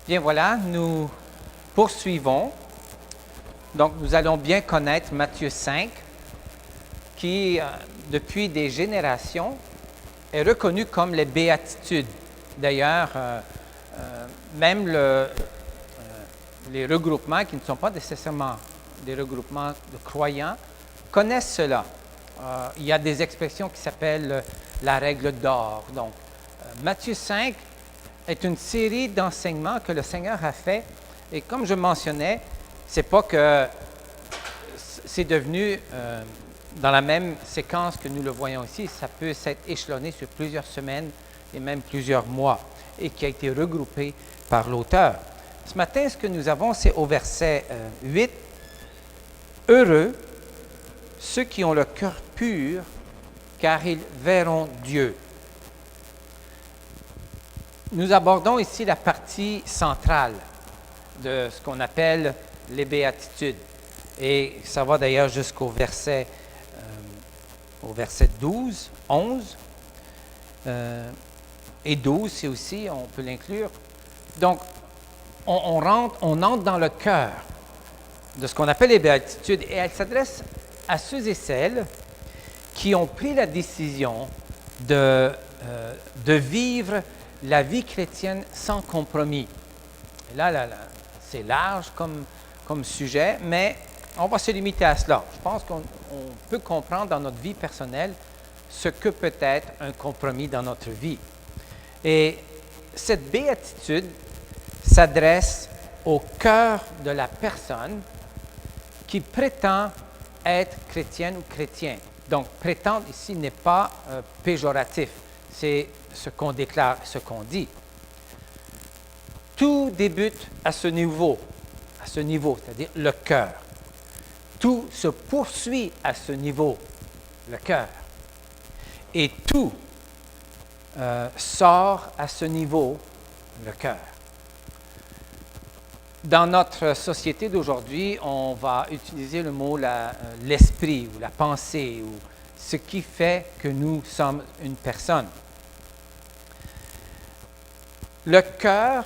Bien voilà, nous poursuivons. Donc nous allons bien connaître Matthieu 5, qui, depuis des générations, est reconnu comme les béatitudes. D'ailleurs, même les regroupements qui ne sont pas nécessairement des regroupements de croyants connaissent cela. Il y a des expressions qui s'appellent la règle d'or. Donc, Matthieu 5 est une série d'enseignements que le Seigneur a fait. Et comme je mentionnais, c'est pas que c'est devenu dans la même séquence que nous le voyons ici. Ça peut s'être échelonné sur plusieurs semaines et même plusieurs mois et qui a été regroupé par l'auteur. Ce matin, ce que nous avons, c'est au verset 8. « Heureux ceux qui ont le cœur pur, car ils verront Dieu. » Nous abordons ici la partie centrale de ce qu'on appelle les béatitudes. Et ça va d'ailleurs jusqu'au verset 12, 11. Et 12, c'est aussi, on peut l'inclure. Donc, on entre dans le cœur de ce qu'on appelle les béatitudes, et elles s'adressent à ceux et celles qui ont pris la décision de vivre la vie chrétienne sans compromis. Et là, c'est large comme sujet, mais on va se limiter à cela. Je pense qu'on peut comprendre dans notre vie personnelle ce que peut être un compromis dans notre vie. Et cette béatitude s'adresse au cœur de la personne qui prétend être chrétienne ou chrétien. Donc, prétendre ici n'est pas péjoratif, c'est ce qu'on déclare, ce qu'on dit. Tout débute à ce niveau, c'est-à-dire le cœur. Tout se poursuit à ce niveau, le cœur. Et tout sort à ce niveau, le cœur. Dans notre société d'aujourd'hui, on va utiliser le mot l'esprit ou la pensée, ou ce qui fait que nous sommes une personne. Le cœur,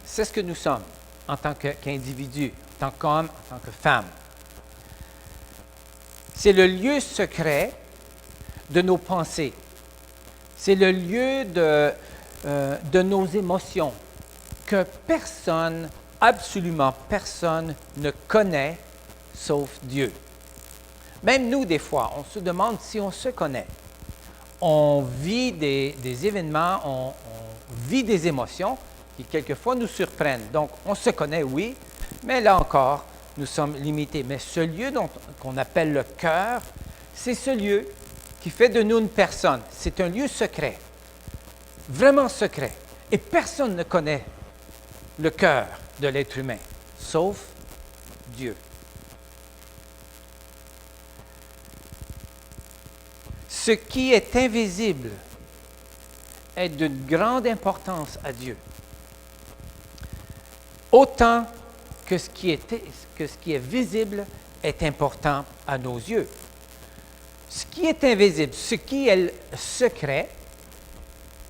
c'est ce que nous sommes en tant qu'individu, en tant qu'homme, en tant que femme. C'est le lieu secret de nos pensées. C'est le lieu de nos émotions que personne, absolument personne, ne connaît sauf Dieu. Même nous, des fois, on se demande si on se connaît. On vit des événements, on vit des émotions qui, quelquefois, nous surprennent. Donc, on se connaît, oui, mais là encore, nous sommes limités. Mais ce lieu qu'on appelle le cœur, c'est ce lieu qui fait de nous une personne. C'est un lieu secret, vraiment secret. Et personne ne connaît le cœur de l'être humain, sauf Dieu. Ce qui est invisible est d'une grande importance à Dieu. Autant que ce qui est visible est important à nos yeux. Ce qui est invisible, ce qui est secret,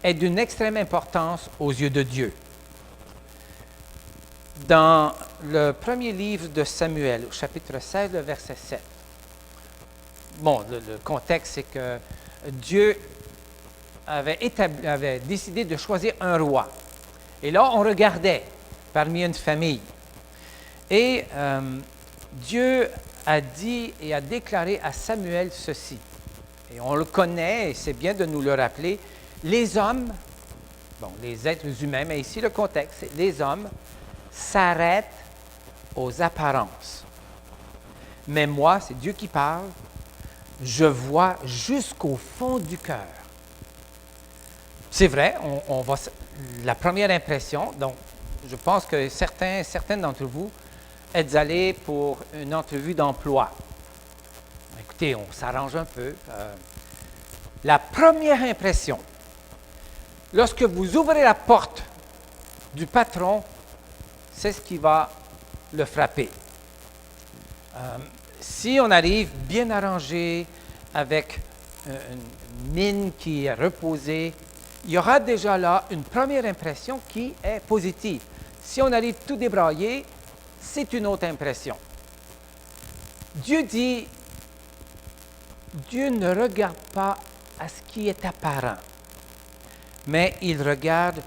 est d'une extrême importance aux yeux de Dieu. Dans le premier livre de Samuel, au chapitre 16, le verset 7, le contexte, c'est que Dieu avait décidé de choisir un roi. Et là, on regardait parmi une famille. Et Dieu a dit et a déclaré à Samuel ceci. Et on le connaît, et c'est bien de nous le rappeler. Les hommes, les êtres humains, mais ici le contexte, c'est les hommes s'arrêtent aux apparences. Mais moi, c'est Dieu qui parle, je vois jusqu'au fond du cœur. C'est vrai, la première impression, donc je pense que certaines d'entre vous êtes allés pour une entrevue d'emploi. Écoutez, on s'arrange un peu. La première impression, lorsque vous ouvrez la porte du patron, c'est ce qui va le frapper. Si on arrive bien arrangé, avec une mine qui est reposée, il y aura déjà là une première impression qui est positive. Si on arrive tout débraillé, c'est une autre impression. Dieu dit, Dieu ne regarde pas à ce qui est apparent, mais il regarde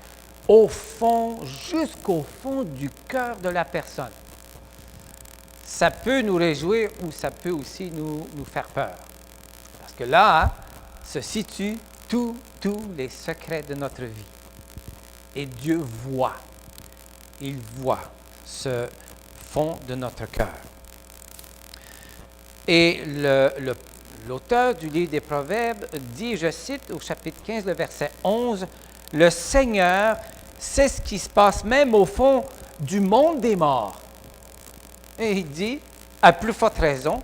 au fond, jusqu'au fond du cœur de la personne. Ça peut nous réjouir ou ça peut aussi nous faire peur. Parce que là se situent tous les secrets de notre vie. Et Dieu voit. Il voit ce fond de notre cœur. Et l'auteur du livre des Proverbes dit, je cite au chapitre 15, le verset 11, « Le Seigneur sait ce qui se passe même au fond du monde des morts. » Et il dit, à plus forte raison,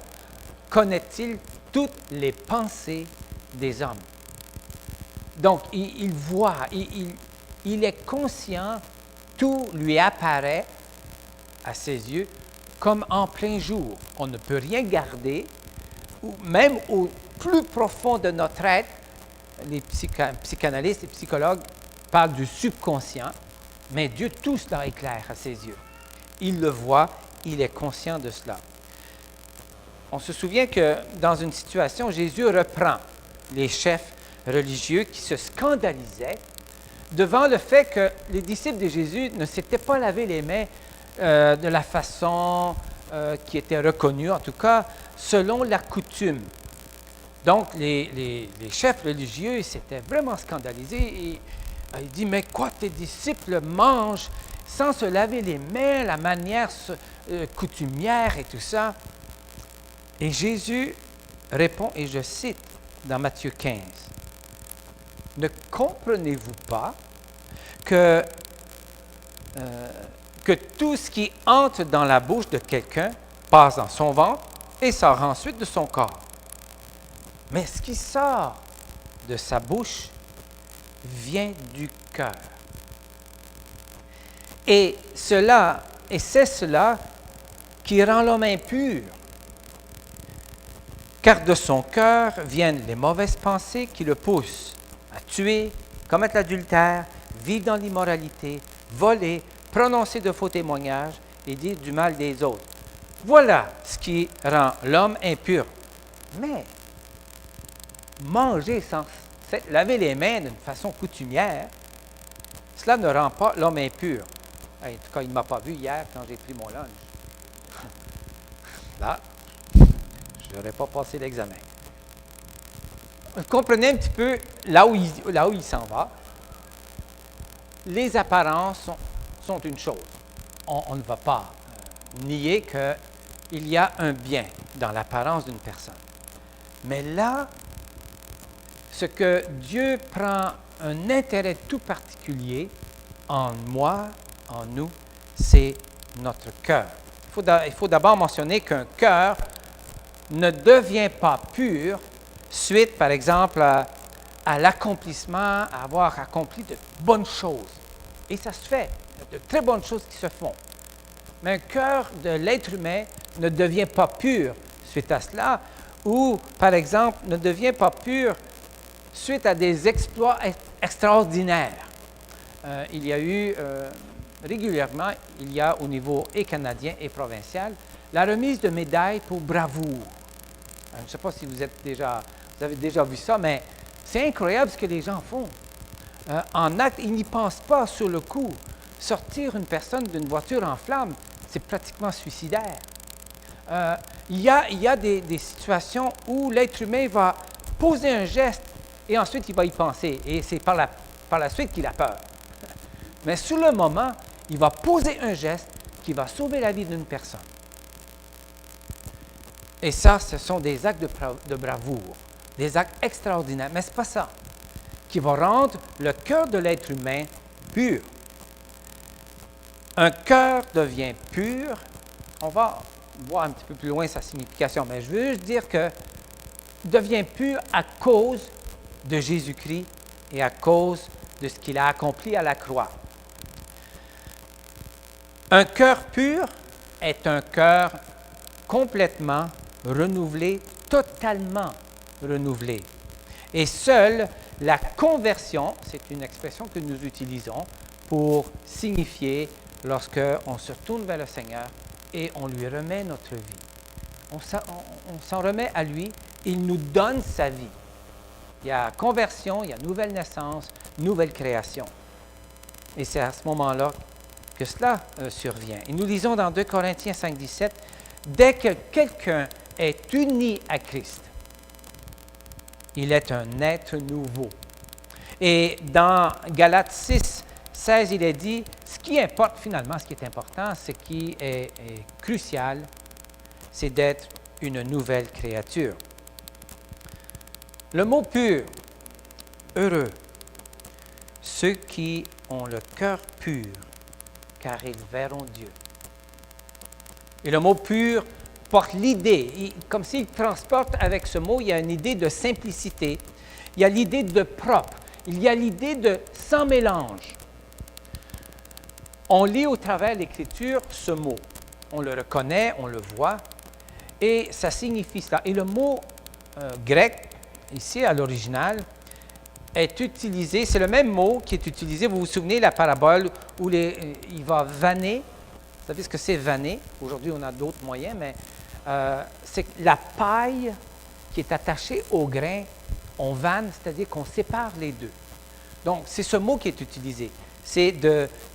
connaît-il toutes les pensées des hommes. Donc, il voit, il est conscient, tout lui apparaît à ses yeux comme en plein jour. On ne peut rien garder, ou même au plus profond de notre être, les psychanalystes et psychologues parlent du subconscient, mais Dieu, tout cela est clair à ses yeux. Il le voit, il est conscient de cela. On se souvient que dans une situation, Jésus reprend les chefs religieux qui se scandalisaient devant le fait que les disciples de Jésus ne s'étaient pas lavé les mains de la façon qui était reconnue, en tout cas selon la coutume. Donc les chefs religieux s'étaient vraiment scandalisés et il dit, mais quoi, tes disciples mangent sans se laver les mains, la manière coutumière et tout ça. Et Jésus répond, et je cite dans Matthieu 15, « Ne comprenez-vous pas que tout ce qui entre dans la bouche de quelqu'un passe dans son ventre et sort ensuite de son corps. Mais ce qui sort de sa bouche vient du cœur. Et c'est cela qui rend l'homme impur. Car de son cœur viennent les mauvaises pensées qui le poussent à tuer, commettre l'adultère, vivre dans l'immoralité, voler, prononcer de faux témoignages et dire du mal des autres. Voilà ce qui rend l'homme impur. Mais manger sans laver les mains d'une façon coutumière, cela ne rend pas l'homme impur. En tout cas, il ne m'a pas vu hier quand j'ai pris mon lunch. Là, je n'aurais pas passé l'examen. Vous comprenez un petit peu là où il s'en va. Les apparences sont une chose. On ne va pas nier qu'il y a un bien dans l'apparence d'une personne. Mais là, ce que Dieu prend un intérêt tout particulier en moi, en nous, c'est notre cœur. Il faut d'abord mentionner qu'un cœur ne devient pas pur suite, par exemple, à l'accomplissement, à avoir accompli de bonnes choses. Et ça se fait, de très bonnes choses qui se font. Mais un cœur de l'être humain ne devient pas pur suite à cela, ou, par exemple, ne devient pas pur suite à des exploits extraordinaires. Il y a eu régulièrement, au niveau et canadien et provincial, la remise de médailles pour bravoure. Je ne sais pas si vous avez déjà vu ça, mais c'est incroyable ce que les gens font. En acte, ils n'y pensent pas sur le coup. Sortir une personne d'une voiture en flammes, c'est pratiquement suicidaire. Il y a des situations où l'être humain va poser un geste et ensuite il va y penser. Et c'est par la suite qu'il a peur. Mais sur le moment, il va poser un geste qui va sauver la vie d'une personne. Et ça, ce sont des actes de bravoure, des actes extraordinaires. Mais ce n'est pas ça qui va rendre le cœur de l'être humain pur. Un cœur devient pur. On va voir un petit peu plus loin sa signification, mais je veux juste dire que devient pur à cause de Jésus-Christ et à cause de ce qu'il a accompli à la croix. Un cœur pur est un cœur complètement renouvelé, totalement renouvelé. Et seuls la conversion, c'est une expression que nous utilisons pour signifier lorsqu'on se tourne vers le Seigneur et on lui remet notre vie. On s'en remet à lui, il nous donne sa vie. Il y a conversion, il y a nouvelle naissance, nouvelle création. Et c'est à ce moment-là que cela survient. Et nous lisons dans 2 Corinthiens 5, 17, « Dès que quelqu'un est uni à Christ, il est un être nouveau. » Et dans Galates 6, 16, il est dit, ce qui importe finalement, ce qui est important, ce qui est crucial, c'est d'être une nouvelle créature. Le mot pur, heureux, ceux qui ont le cœur pur, car ils verront Dieu. Et le mot pur porte l'idée, comme s'il transporte avec ce mot, il y a une idée de simplicité, il y a l'idée de propre, il y a l'idée de sans mélange. On lit au travers de l'Écriture ce mot, on le reconnaît, on le voit, et ça signifie cela. Et le mot grec, ici à l'original, est utilisé, c'est le même mot qui est utilisé, vous vous souvenez la parabole où il va vanner, vous savez ce que c'est vanner? Aujourd'hui, on a d'autres moyens, mais c'est la paille qui est attachée au grain, on vanne, c'est-à-dire qu'on sépare les deux. Donc, c'est ce mot qui est utilisé, c'est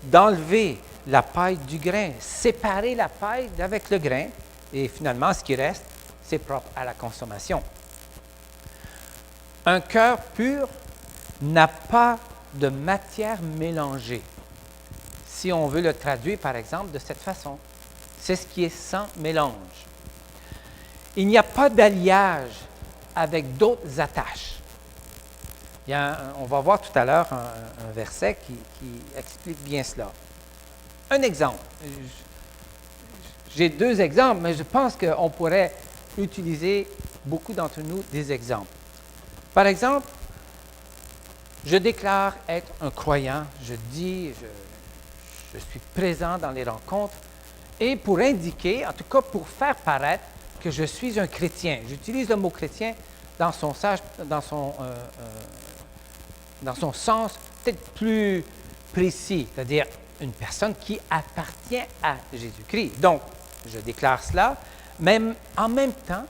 d'enlever la paille du grain, séparer la paille avec le grain, et finalement, ce qui reste, c'est propre à la consommation. Un cœur pur n'a pas de matière mélangée. Si on veut le traduire, par exemple, de cette façon, c'est ce qui est sans mélange. Il n'y a pas d'alliage avec d'autres attaches. On va voir tout à l'heure un verset qui explique bien cela. Un exemple. J'ai deux exemples, mais je pense qu'on pourrait utiliser, beaucoup d'entre nous, des exemples. Par exemple, je déclare être un croyant, je suis présent dans les rencontres, et pour indiquer, en tout cas pour faire paraître que je suis un chrétien. J'utilise le mot chrétien dans son sens peut-être plus précis, c'est-à-dire une personne qui appartient à Jésus-Christ. Donc, je déclare cela, mais en même temps,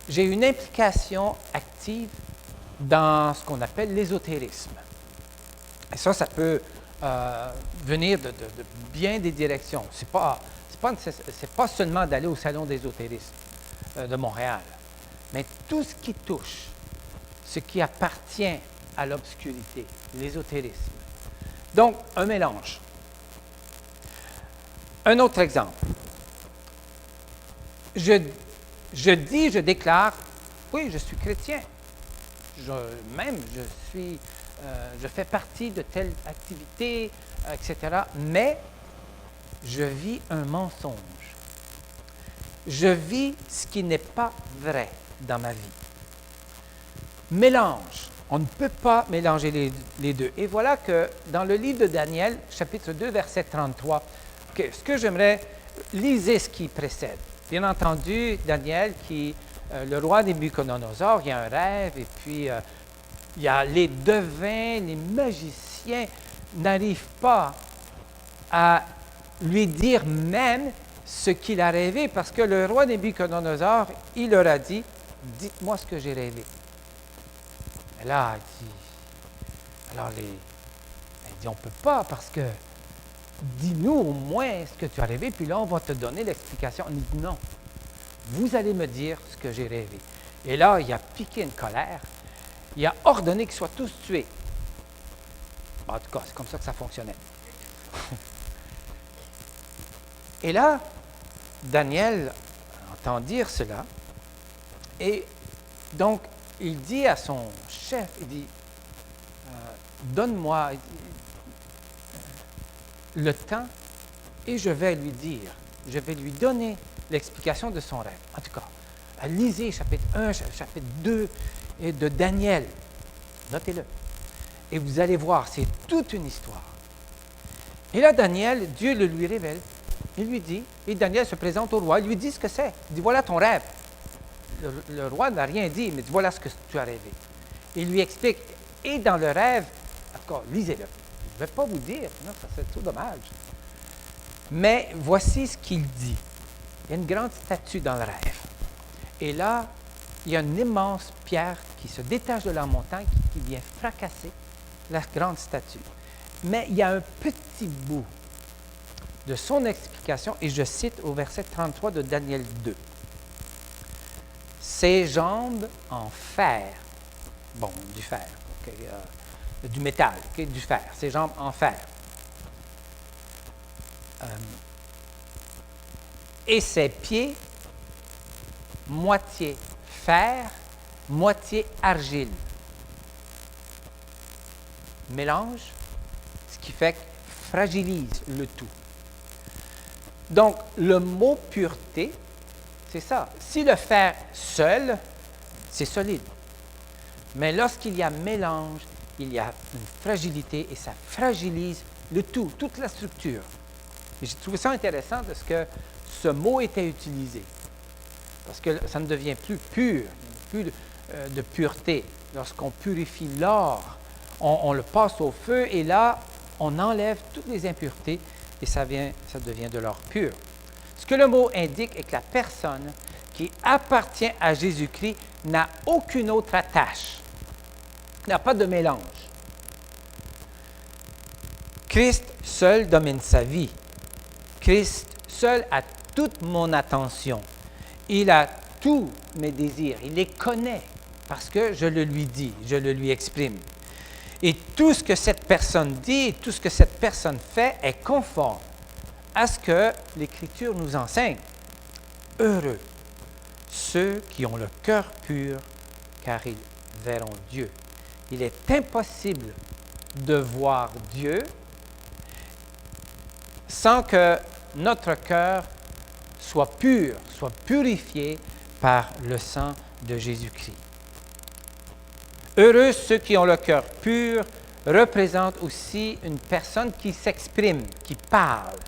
j'ai une implication active dans ce qu'on appelle l'ésotérisme. Et ça peut venir de bien des directions. C'est pas seulement d'aller au salon d'ésotérisme de Montréal, mais tout ce qui touche, ce qui appartient à l'obscurité, l'ésotérisme. Donc, un mélange. Un autre exemple. Je déclare, oui, je suis chrétien. Je fais partie de telle activité, etc. Mais je vis un mensonge. Je vis ce qui n'est pas vrai dans ma vie. Mélange. On ne peut pas mélanger les deux. Et voilà que dans le livre de Daniel, chapitre 2, verset 33, ce que j'aimerais, lisez ce qui précède. Bien entendu, Daniel, le roi Nabuchodonosor, il y a un rêve, et puis il y a les devins, les magiciens n'arrivent pas à lui dire même ce qu'il a rêvé, parce que le roi Nabuchodonosor, il leur a dit, « Dites-moi ce que j'ai rêvé. » Et là, il dit, on ne peut pas, parce que dis-nous au moins ce que tu as rêvé, puis là, on va te donner l'explication. Il dit, non, vous allez me dire ce que j'ai rêvé. Et là, il a piqué une colère. Il a ordonné qu'ils soient tous tués. En tout cas, c'est comme ça que ça fonctionnait. Et là, Daniel entend dire cela. Et donc, il dit à son chef, il dit, donne-moi le temps et je vais lui dire, je vais lui donner l'explication de son rêve. En tout cas, lisez chapitre 1, chapitre 2 et de Daniel. Notez-le. Et vous allez voir, c'est toute une histoire. Et là, Daniel, Dieu le lui révèle. Il lui dit, et Daniel se présente au roi, il lui dit ce que c'est. Il dit, voilà ton rêve. Le roi n'a rien dit, mais dit, voilà ce que tu as rêvé. Il lui explique, et dans le rêve, en tout cas, lisez-le. Je ne vais pas vous dire, non, ça serait trop dommage. Mais voici ce qu'il dit. Il y a une grande statue dans le rêve. Et là, il y a une immense pierre qui se détache de la montagne, qui vient fracasser la grande statue. Mais il y a un petit bout de son explication, et je cite au verset 33 de Daniel 2. Ses jambes en fer, bon, du fer, okay, du métal, okay, du fer, ses jambes en fer. Et ses pieds, moitié fer, moitié argile. Mélange, ce qui fait que fragilise le tout. Donc, le mot pureté, c'est ça. Si le fer seul, c'est solide. Mais lorsqu'il y a mélange, il y a une fragilité et ça fragilise le tout, toute la structure. Et j'ai trouvé ça intéressant de ce que ce mot était utilisé. Parce que ça ne devient plus pur, plus de pureté. Lorsqu'on purifie l'or, on le passe au feu et là, on enlève toutes les impuretés et ça devient de l'or pur. Ce que le mot indique est que la personne qui appartient à Jésus-Christ n'a aucune autre attache, n'a pas de mélange. Christ seul domine sa vie. Christ seul a toute mon attention. Il a tous mes désirs. Il les connaît parce que je le lui dis, je le lui exprime. Et tout ce que cette personne dit, tout ce que cette personne fait est conforme à ce que l'Écriture nous enseigne. Heureux ceux qui ont le cœur pur, car ils verront Dieu. Il est impossible de voir Dieu sans que notre cœur soit pur, soit purifié par le sang de Jésus-Christ. Heureux ceux qui ont le cœur pur représentent aussi une personne qui s'exprime, qui parle,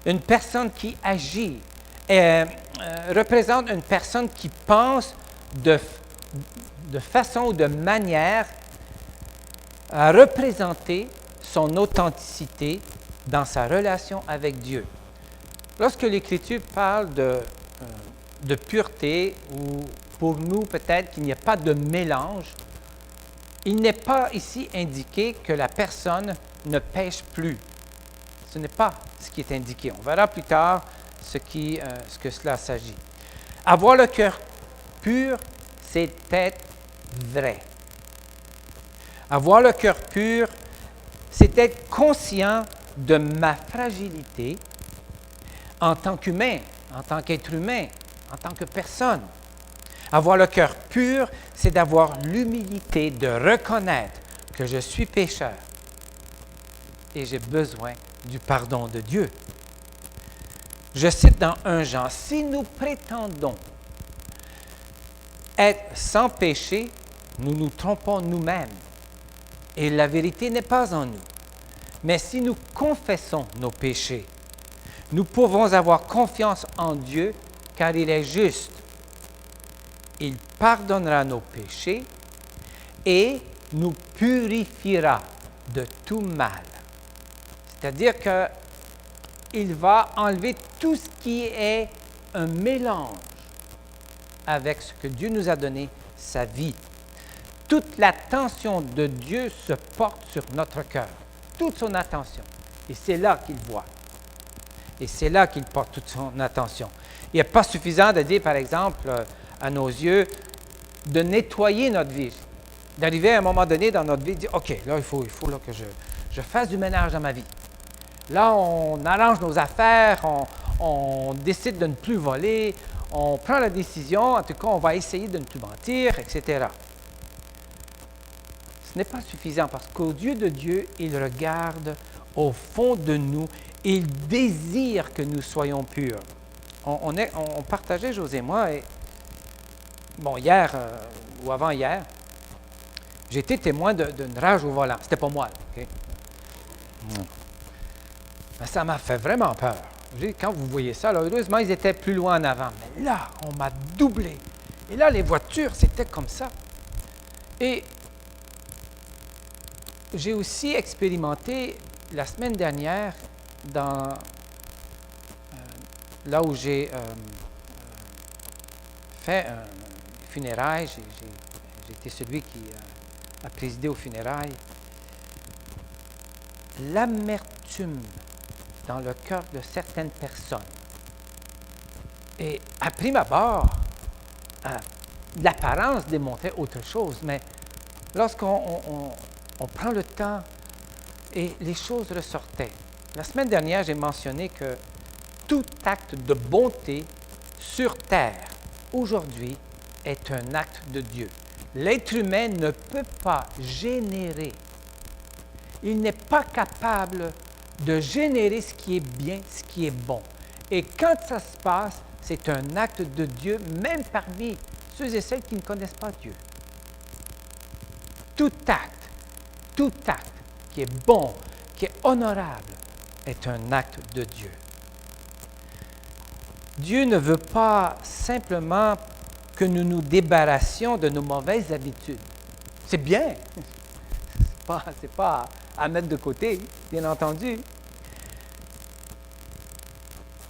une personne qui agit, représente une personne qui pense de façon ou de manière à représenter son authenticité dans sa relation avec Dieu. Lorsque l'Écriture parle de pureté, ou pour nous peut-être qu'il n'y a pas de mélange, il n'est pas ici indiqué que la personne ne pêche plus. Ce n'est pas ce qui est indiqué. On verra plus tard ce que cela s'agit. Avoir le cœur pur, c'est être vrai. Avoir le cœur pur, c'est être conscient de ma fragilité en tant qu'humain, en tant qu'être humain, en tant que personne. Avoir le cœur pur, c'est d'avoir l'humilité de reconnaître que je suis pécheur et j'ai besoin du pardon de Dieu. Je cite dans 1 Jean, « Si nous prétendons être sans péché, nous nous trompons nous-mêmes et la vérité n'est pas en nous. Mais si nous confessons nos péchés, nous pouvons avoir confiance en Dieu car il est juste. Il pardonnera nos péchés et nous purifiera de tout mal. » C'est-à-dire qu'il va enlever tout ce qui est un mélange avec ce que Dieu nous a donné, sa vie. Toute l'attention de Dieu se porte sur notre cœur, toute son attention. Et c'est là qu'il voit. Et c'est là qu'il porte toute son attention. Il n'est pas suffisant de dire, par exemple, à nos yeux, de nettoyer notre vie. D'arriver à un moment donné dans notre vie, de dire, OK, là, il faut là, que je fasse du ménage dans ma vie. Là, on arrange nos affaires, on décide de ne plus voler, on prend la décision, en tout cas, on va essayer de ne plus mentir, etc. Ce n'est pas suffisant parce qu'au Dieu de Dieu, il regarde au fond de nous, il désire que nous soyons purs. On partageait, José et moi, et bon, hier ou avant-hier, j'ai été témoin d'une rage au volant. C'était pas moi, OK? Mais ça m'a fait vraiment peur. Quand vous voyez ça, là, heureusement, ils étaient plus loin en avant. Mais là, on m'a doublé. Et là, les voitures, c'était comme ça. Et j'ai aussi expérimenté la semaine dernière là où j'ai fait un funérailles, j'ai été celui qui a présidé aux funérailles. L'amertume dans le cœur de certaines personnes. Et à prime abord, l'apparence démontrait autre chose, mais lorsqu'on prend le temps et les choses ressortaient. La semaine dernière, j'ai mentionné que tout acte de bonté sur terre, aujourd'hui, est un acte de Dieu. L'être humain ne peut pas générer. Il n'est pas capable de générer ce qui est bien, ce qui est bon. Et quand ça se passe, c'est un acte de Dieu, même parmi ceux et celles qui ne connaissent pas Dieu. Tout acte qui est bon, qui est honorable, est un acte de Dieu. Dieu ne veut pas simplement que nous nous débarrassions de nos mauvaises habitudes. C'est bien, c'est pas à mettre de côté, bien entendu.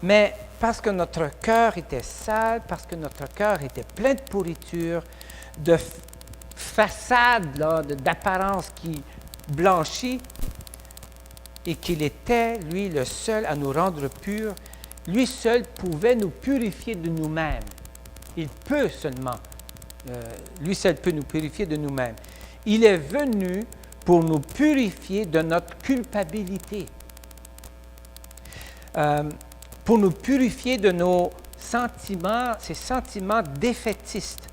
Mais parce que notre cœur était sale, parce que notre cœur était plein de pourriture, de façade, d'apparence qui blanchit, et qu'il était, lui, le seul à nous rendre purs, lui seul pouvait nous purifier de nous-mêmes. Il peut seulement, lui seul peut nous purifier de nous-mêmes. Il est venu pour nous purifier de notre culpabilité, pour nous purifier de nos sentiments, ces sentiments défaitistes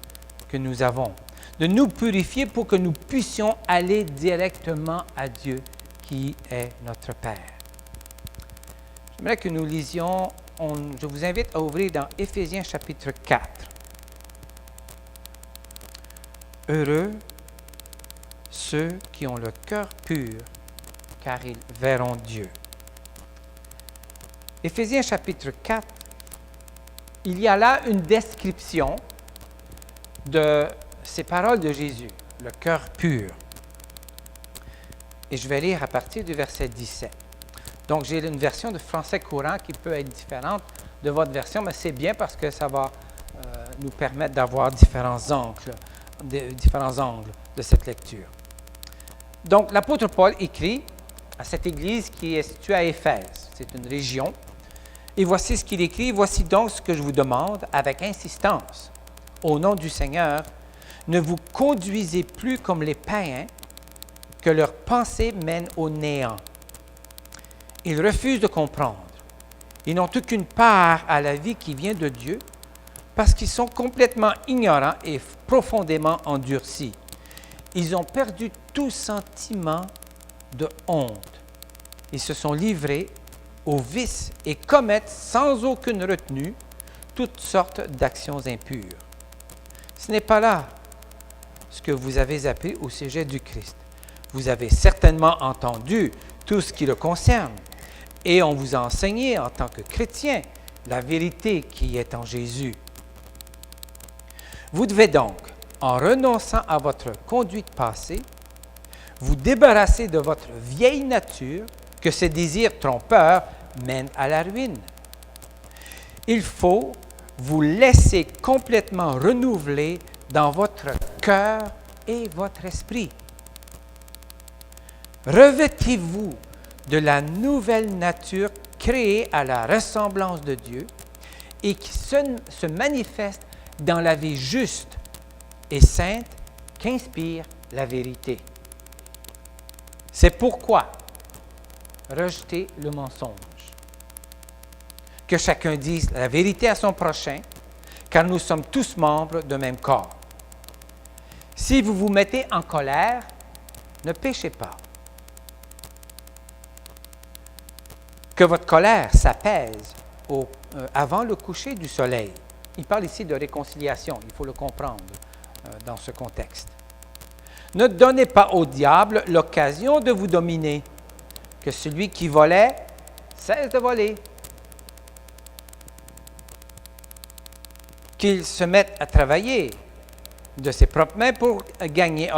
que nous avons, de nous purifier pour que nous puissions aller directement à Dieu, qui est notre Père. J'aimerais que nous lisions, je vous invite à ouvrir dans Éphésiens chapitre 4. Heureux ceux qui ont le cœur pur, car ils verront Dieu. Éphésiens chapitre 4, il y a là une description de ces paroles de Jésus, le cœur pur. Et je vais lire à partir du verset 17. Donc, j'ai une version de français courant qui peut être différente de votre version, mais c'est bien parce que ça va nous permettre d'avoir différents angles de cette lecture. Donc, l'apôtre Paul écrit à cette église qui est située à Éphèse. C'est une région. Et voici ce qu'il écrit. « Voici donc ce que je vous demande avec insistance. Au nom du Seigneur, ne vous conduisez plus comme les païens, que leurs pensées mènent au néant. Ils refusent de comprendre. Ils n'ont aucune part à la vie qui vient de Dieu parce qu'ils sont complètement ignorants et profondément endurcis. Ils ont perdu tout sentiment de honte. Ils se sont livrés au vice et commettent sans aucune retenue toutes sortes d'actions impures. Ce n'est pas là ce que vous avez appris au sujet du Christ. Vous avez certainement entendu tout ce qui le concerne, et on vous a enseigné en tant que chrétien la vérité qui est en Jésus. Vous devez donc, en renonçant à votre conduite passée, vous débarrasser de votre vieille nature que ces désirs trompeurs mènent à la ruine. Il faut vous laisser complètement renouveler dans votre cœur et votre esprit. Revêtez-vous de la nouvelle nature créée à la ressemblance de Dieu et qui se manifeste dans la vie juste et sainte qu'inspire la vérité. C'est pourquoi rejetez le mensonge. Que chacun dise la vérité à son prochain, car nous sommes tous membres d'un même corps. Si vous vous mettez en colère, ne péchez pas. Que votre colère s'apaise avant le coucher du soleil. Il parle ici de réconciliation, il faut le comprendre dans ce contexte. Ne donnez pas au diable l'occasion de vous dominer. Que celui qui volait cesse de voler. Qu'il se mette à travailler, de ses propres mains pour gagner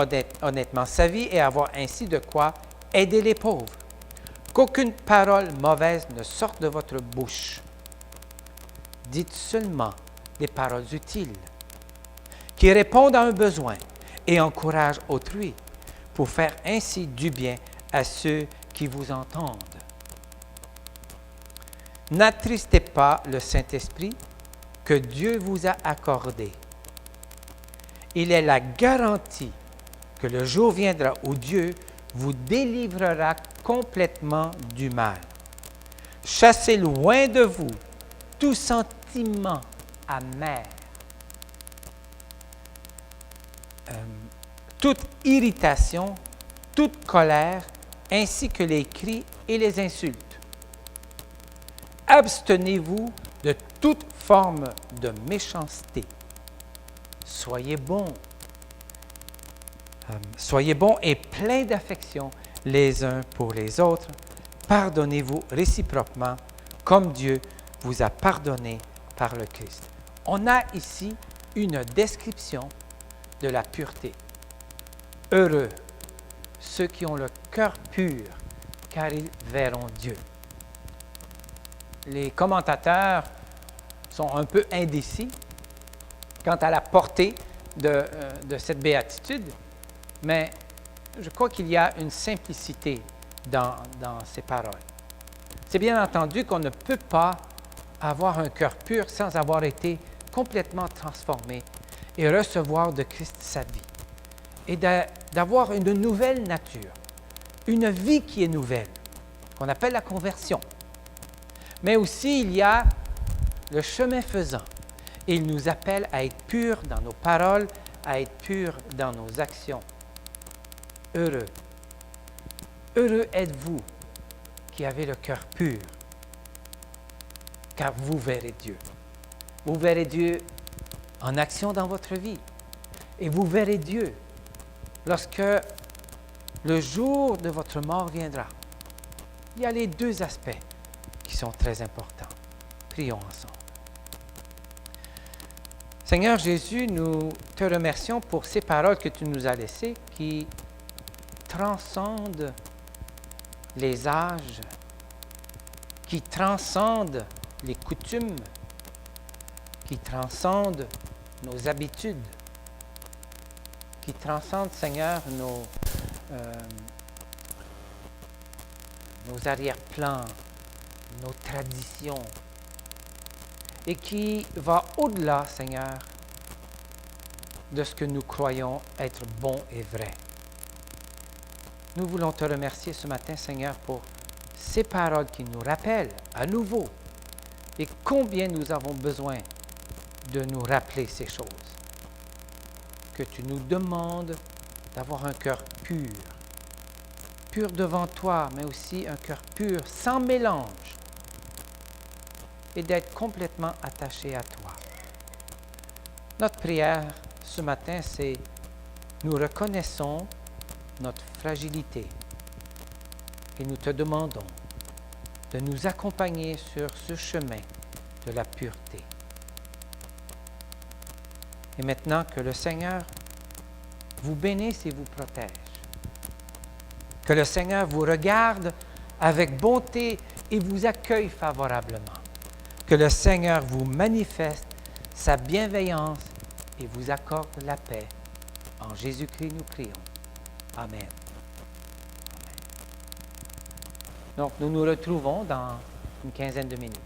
honnêtement sa vie et avoir ainsi de quoi aider les pauvres. Qu'aucune parole mauvaise ne sorte de votre bouche. Dites seulement des paroles utiles, qui répondent à un besoin et encouragent autrui, pour faire ainsi du bien à ceux qui vous entendent. N'attristez pas le Saint-Esprit que Dieu vous a accordé. Il est la garantie que le jour viendra où Dieu vous délivrera complètement du mal. Chassez loin de vous tout sentiment amer, toute irritation, toute colère, ainsi que les cris et les insultes. Abstenez-vous de toute forme de méchanceté. Soyez bons. Soyez bons et pleins d'affection les uns pour les autres. Pardonnez-vous réciproquement, comme Dieu vous a pardonné par le Christ. On a ici une description de la pureté. Heureux ceux qui ont le cœur pur, car ils verront Dieu. Les commentateurs sont un peu indécis quant à la portée de cette béatitude, mais je crois qu'il y a une simplicité dans ces paroles. C'est bien entendu qu'on ne peut pas avoir un cœur pur sans avoir été complètement transformé et recevoir de Christ sa vie et d'avoir une nouvelle nature, une vie qui est nouvelle, qu'on appelle la conversion. Mais aussi, il y a le chemin faisant. Et il nous appelle à être purs dans nos paroles, à être purs dans nos actions. Heureux. Heureux êtes-vous qui avez le cœur pur, car vous verrez Dieu. Vous verrez Dieu en action dans votre vie. Et vous verrez Dieu lorsque le jour de votre mort viendra. Il y a les deux aspects qui sont très importants. Prions ensemble. Seigneur Jésus, nous te remercions pour ces paroles que tu nous as laissées qui transcendent les âges, qui transcendent les coutumes, qui transcendent nos habitudes, qui transcendent, Seigneur, nos arrière-plans, nos traditions, et qui va au-delà, Seigneur, de ce que nous croyons être bon et vrai. Nous voulons te remercier ce matin, Seigneur, pour ces paroles qui nous rappellent à nouveau et combien nous avons besoin de nous rappeler ces choses. Que tu nous demandes d'avoir un cœur pur, pur devant toi, mais aussi un cœur pur, sans mélange, et d'être complètement attaché à toi. Notre prière ce matin, c'est nous reconnaissons notre fragilité et nous te demandons de nous accompagner sur ce chemin de la pureté. Et maintenant que le Seigneur vous bénisse et vous protège, que le Seigneur vous regarde avec bonté et vous accueille favorablement, que le Seigneur vous manifeste sa bienveillance et vous accorde la paix. En Jésus-Christ, nous prions. Amen. Amen. Donc, nous nous retrouvons dans une quinzaine de minutes.